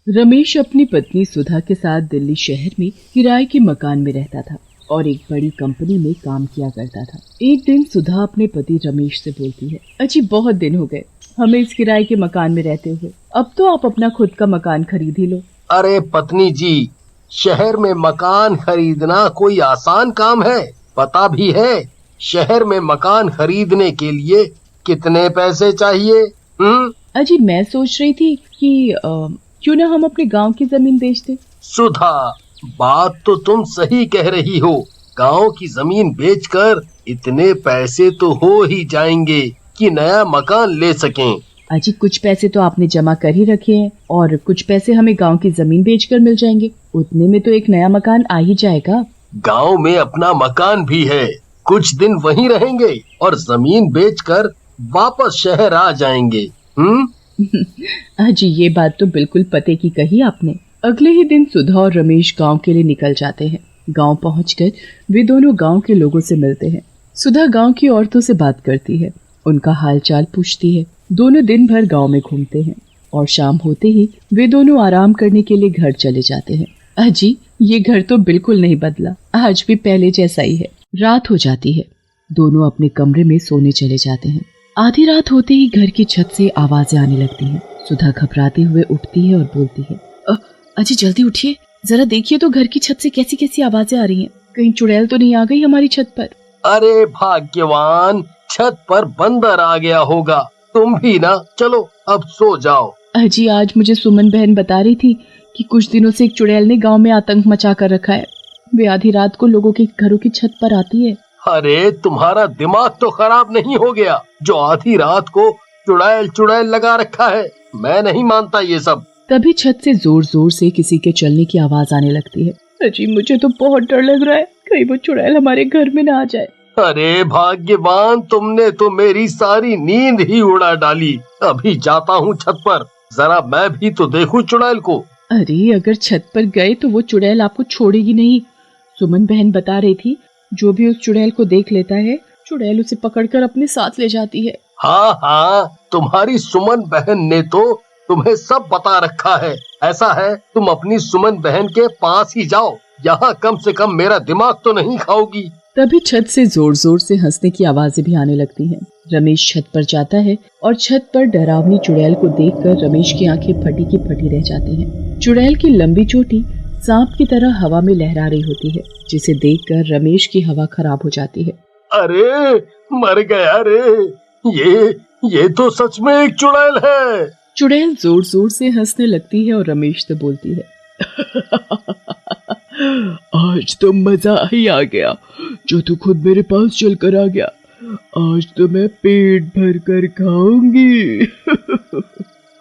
रमेश अपनी पत्नी सुधा के साथ दिल्ली शहर में किराए के मकान में रहता था और एक बड़ी कंपनी में काम किया करता था। एक दिन सुधा अपने पति रमेश से बोलती है, अजी बहुत दिन हो गए हमें इस किराए के मकान में रहते हुए, अब तो आप अपना खुद का मकान खरीद ही लो। अरे पत्नी जी, शहर में मकान खरीदना कोई आसान काम है? पता भी है शहर में मकान खरीदने के लिए कितने पैसे चाहिए? अजी मैं सोच रही थी कि क्यों ना हम अपने गांव की जमीन बेच दें। सुधा, बात तो तुम सही कह रही हो। गांव की जमीन बेचकर इतने पैसे तो हो ही जाएंगे कि नया मकान ले सकें। अजी कुछ पैसे तो आपने जमा कर ही रखे हैं और कुछ पैसे हमें गांव की जमीन बेचकर मिल जाएंगे, उतने में तो एक नया मकान आ ही जाएगा। गांव में अपना मकान भी है, कुछ दिन वहीं रहेंगे और जमीन बेचकर वापस शहर आ जाएंगे। अजी ये बात तो बिल्कुल पते की कही आपने। अगले ही दिन सुधा और रमेश गांव के लिए निकल जाते हैं। गांव पहुंचकर वे दोनों गांव के लोगों से मिलते हैं। सुधा गांव की औरतों से बात करती है, उनका हालचाल पूछती है। दोनों दिन भर गांव में घूमते हैं और शाम होते ही वे दोनों आराम करने के लिए घर चले जाते हैं। अजी ये घर तो बिल्कुल नहीं बदला, आज भी पहले जैसा ही है। रात हो जाती है, दोनों अपने कमरे में सोने चले जाते हैं। आधी रात होते ही घर की छत से आवाजें आने लगती हैं। सुधा घबराते हुए उठती है और बोलती है, अजी जल्दी उठिए, जरा देखिए तो घर की छत से कैसी कैसी आवाजें आ रही हैं, कहीं चुड़ैल तो नहीं आ गई हमारी छत पर। अरे भाग्यवान, छत पर बंदर आ गया होगा। तुम भी ना, चलो अब सो जाओ। अजी आज मुझे सुमन बहन बता रही थी कि कुछ दिनों से एक चुड़ैल ने गांव में आतंक मचा कर रखा है, वे आधी रात को लोगों के घरों की छत पर आती है। अरे तुम्हारा दिमाग तो खराब नहीं हो गया जो आधी रात को चुड़ैल चुड़ैल लगा रखा है? मैं नहीं मानता ये सब। तभी छत से जोर जोर से किसी के चलने की आवाज आने लगती है। अजी मुझे तो बहुत डर लग रहा है, कहीं वो चुड़ैल हमारे घर में ना आ जाए। अरे भाग्यवान, तुमने तो मेरी सारी नींद ही उड़ा डाली। अभी जाता हूँ छत पर, जरा मैं भी तो देखूं चुड़ैल को। अरे अगर छत पर गए तो वो चुड़ैल आपको छोड़ेगी नहीं। सुमन बहन बता रही थी जो भी उस चुड़ैल को देख लेता है, चुड़ैल उसे पकड़कर अपने साथ ले जाती है। हाँ हाँ, तुम्हारी सुमन बहन ने तो तुम्हें सब बता रखा है। ऐसा है, तुम अपनी सुमन बहन के पास ही जाओ, यहाँ कम से कम मेरा दिमाग तो नहीं खाओगी। तभी छत से जोर जोर से हंसने की आवाजें भी आने लगती हैं। रमेश छत पर जाता है और छत पर डरावनी चुड़ैल को देखकर रमेश की आंखें फटी की फटी रह जाती हैं। चुड़ैल की लंबी चोटी सांप की तरह हवा में लहरा रही होती है, जिसे देखकर रमेश की हवा खराब हो जाती है। अरे मर गया रे, ये तो सच में एक चुड़ैल है। चुड़ैल जोर जोर से हंसने लगती है और रमेश से बोलती है, आज तो मजा ही आ गया जो तू खुद मेरे पास चल कर आ गया। आज तो मैं पेट भर कर खाऊंगी।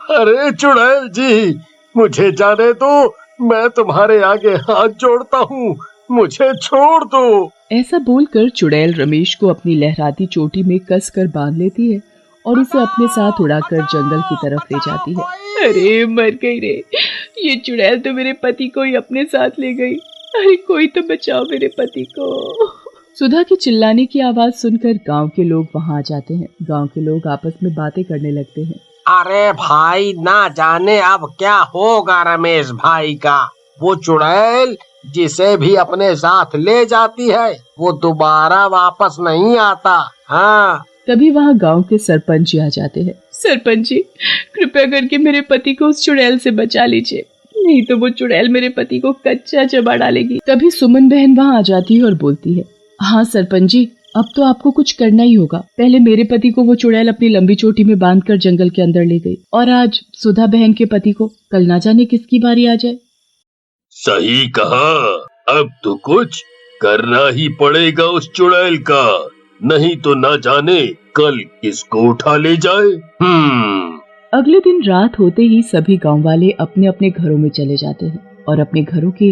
अरे चुड़ैल जी, मुझे जाने दो, मैं तुम्हारे आगे हाथ जोड़ता हूँ, मुझे छोड़ दो। ऐसा बोलकर चुड़ैल रमेश को अपनी लहराती चोटी में कसकर बांध लेती है और उसे अपने साथ उड़ाकर जंगल की तरफ ले जाती है। अरे मर गई रे, ये चुड़ैल तो मेरे पति को ही अपने साथ ले गई। अरे कोई तो बचाओ मेरे पति को। सुधा की चिल्लाने की आवाज सुनकर गांव के लोग वहां आ जाते हैं। गांव के लोग आपस में बातें करने लगते हैं। अरे भाई, ना जाने अब क्या होगा रमेश भाई का। वो चुड़ैल जिसे भी अपने साथ ले जाती है वो दोबारा वापस नहीं आता। हाँ। तभी वहाँ गांव के सरपंच जी आ जाते हैं। सरपंच जी, कृपया करके मेरे पति को उस चुड़ैल से बचा लीजिए, नहीं तो वो चुड़ैल मेरे पति को कच्चा चबा डालेगी। तभी सुमन बहन वहाँ आ जाती है और बोलती है, हाँ सरपंच जी, अब तो आपको कुछ करना ही होगा। पहले मेरे पति को वो चुड़ैल अपनी लंबी चोटी में बांधकर जंगल के अंदर ले गई और आज सुधा बहन के पति को, कल ना जाने किसकी बारी आ जाए। सही कहा, अब तो कुछ करना ही पड़ेगा उस चुड़ैल का, नहीं तो ना जाने कल किसको उठा ले जाए। अगले दिन रात होते ही सभी गांव वाले अपने अपने घरों में चले जाते हैं और अपने घरों के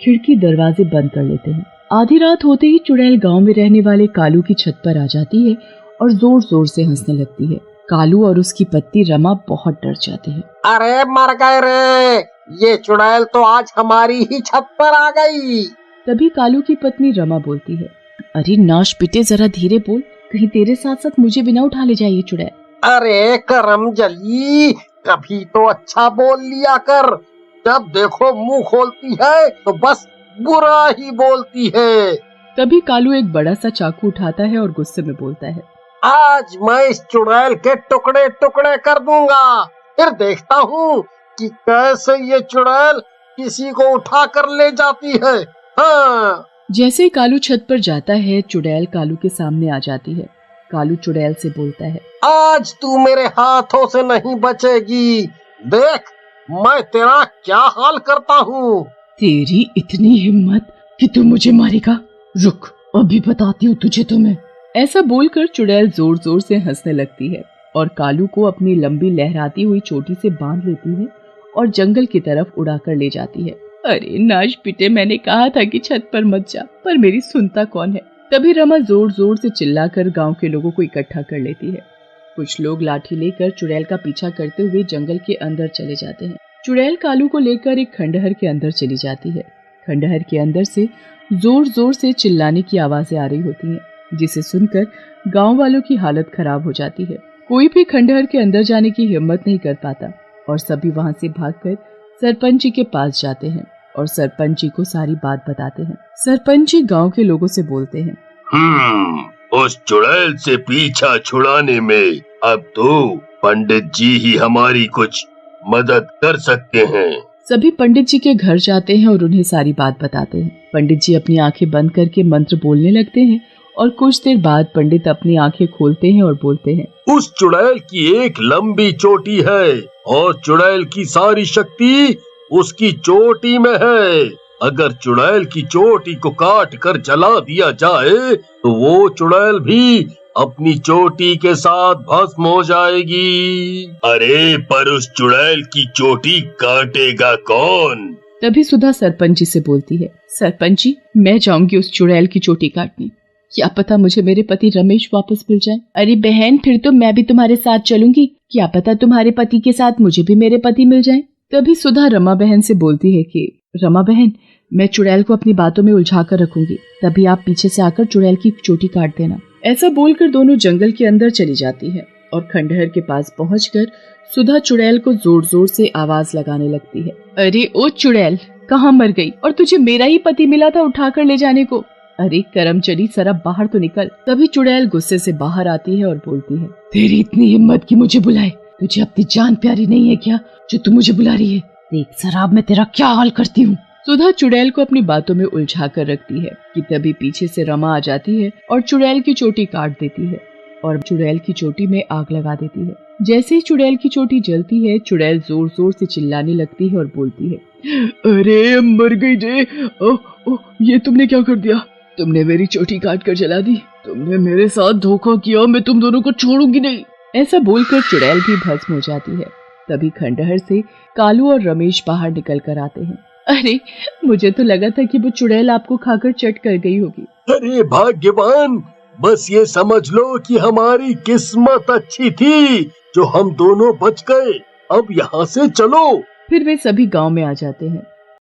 खिड़की दरवाजे बंद कर लेते हैं। आधी रात होते ही चुड़ैल गांव में रहने वाले कालू की छत पर आ जाती है और जोर जोर से हंसने लगती है। कालू और उसकी पत्नी रमा बहुत डर जाते हैं। अरे मर गए रे, ये चुड़ैल तो आज हमारी ही छत पर आ गई। तभी कालू की पत्नी रमा बोलती है, अरे नाश पिटे, जरा धीरे बोल, कहीं तेरे साथ साथ मुझे भी ना उठा ले जाए ये चुड़ैल। अरे करम जली, कभी तो अच्छा बोल लिया कर, जब देखो मुंह खोलती है तो बस बुरा ही बोलती है। तभी कालू एक बड़ा सा चाकू उठाता है और गुस्से में बोलता है, आज मैं इस चुड़ैल के टुकड़े टुकड़े कर दूंगा। फिर देखता हूँ कि कैसे ये चुड़ैल किसी को उठा कर ले जाती है। हाँ। जैसे ही कालू छत पर जाता है, चुड़ैल कालू के सामने आ जाती है। कालू चुड़ैल से बोलता है, आज तू मेरे हाथों से नहीं बचेगी। देख मैं तेरा क्या हाल करता हूँ। तेरी इतनी हिम्मत कि तू मुझे मारेगा? रुक, अभी बताती हूँ तुझे तो मैं। ऐसा बोलकर चुड़ैल जोर जोर से हंसने लगती है और कालू को अपनी लंबी लहराती हुई चोटी से बांध लेती है और जंगल की तरफ उड़ाकर ले जाती है। अरे नाश पिटे, मैंने कहा था कि छत पर मत जा, पर मेरी सुनता कौन है। तभी रमा जोर जोर से चिल्लाकर गांव के लोगों को इकट्ठा कर लेती है। कुछ लोग लाठी लेकर चुड़ैल का पीछा करते हुए जंगल के अंदर चले जाते हैं। चुड़ैल कालू को लेकर एक खंडहर के अंदर चली जाती है। खंडहर के अंदर से जोर जोर से चिल्लाने की आवाजें आ रही होती हैं, जिसे सुनकर गांव वालों की हालत खराब हो जाती है। कोई भी खंडहर के अंदर जाने की हिम्मत नहीं कर पाता और सभी वहां से भागकर सरपंच जी के पास जाते हैं और सरपंच जी को सारी बात बताते हैं। सरपंच जी गांव के लोगों से बोलते हैं, उस चुड़ैल से पीछा छुड़ाने में अब तो पंडित जी ही हमारी कुछ मदद कर सकते हैं। सभी पंडित जी के घर जाते हैं और उन्हें सारी बात बताते हैं। पंडित जी अपनी आंखें बंद करके मंत्र बोलने लगते हैं और कुछ देर बाद पंडित अपनी आंखें खोलते हैं और बोलते हैं, उस चुड़ैल की एक लंबी चोटी है और चुड़ैल की सारी शक्ति उसकी चोटी में है। अगर चुड़ैल की चोटी को काट कर जला दिया जाए तो वो चुड़ैल भी अपनी चोटी के साथ भस्म हो जाएगी। अरे पर उस चुड़ैल की चोटी काटेगा कौन? तभी सुधा सरपंच जी से बोलती है, सरपंच जी, मैं जाऊंगी उस चुड़ैल की चोटी काटने। क्या पता मुझे मेरे पति रमेश वापस मिल जाए। अरे बहन, फिर तो मैं भी तुम्हारे साथ चलूंगी। क्या पता तुम्हारे पति के साथ मुझे भी मेरे पति मिल जाए। तभी सुधा रमा बहन से बोलती है कि रमा बहन, मैं चुड़ैल को अपनी बातों में उलझा कर रखूंगी, तभी आप पीछे से आकर चुड़ैल की चोटी काट देना। ऐसा बोलकर दोनों जंगल के अंदर चली जाती है और खंडहर के पास पहुंचकर सुधा चुड़ैल को जोर जोर से आवाज लगाने लगती है, अरे ओ चुड़ैल, कहाँ मर गई? और तुझे मेरा ही पति मिला था उठाकर ले जाने को। अरे करमचली, जरा बाहर तो निकल। तभी चुड़ैल गुस्से से बाहर आती है और बोलती है, तेरी इतनी हिम्मत कि मुझे बुलाए? तुझे अपनी जान प्यारी नहीं है क्या जो तू मुझे बुला रही है? देख शराब में तेरा क्या हाल करती हूँ। सुधा चुड़ैल को अपनी बातों में उलझा कर रखती है कि तभी पीछे से रमा आ जाती है और चुड़ैल की चोटी काट देती है और चुड़ैल की चोटी में आग लगा देती है। जैसे ही चुड़ैल की चोटी जलती है, चुड़ैल जोर जोर से चिल्लाने लगती है और बोलती है, अरे मर गई रे, ओह ये तुमने क्या कर दिया? तुमने मेरी चोटी काट कर जला दी। तुमने मेरे साथ धोखा किया, मैं तुम दोनों को छोड़ूंगी नहीं। ऐसा बोलकर चुड़ैल भी भस्म हो जाती है। तभी खंडहर से कालू और रमेश बाहर निकल कर आते हैं। अरे मुझे तो लगा था कि वो चुड़ैल आपको खाकर चट कर गई होगी। अरे भाग्यवान, बस ये समझ लो कि हमारी किस्मत अच्छी थी जो हम दोनों बच गए। अब यहाँ से चलो। फिर वे सभी गांव में आ जाते हैं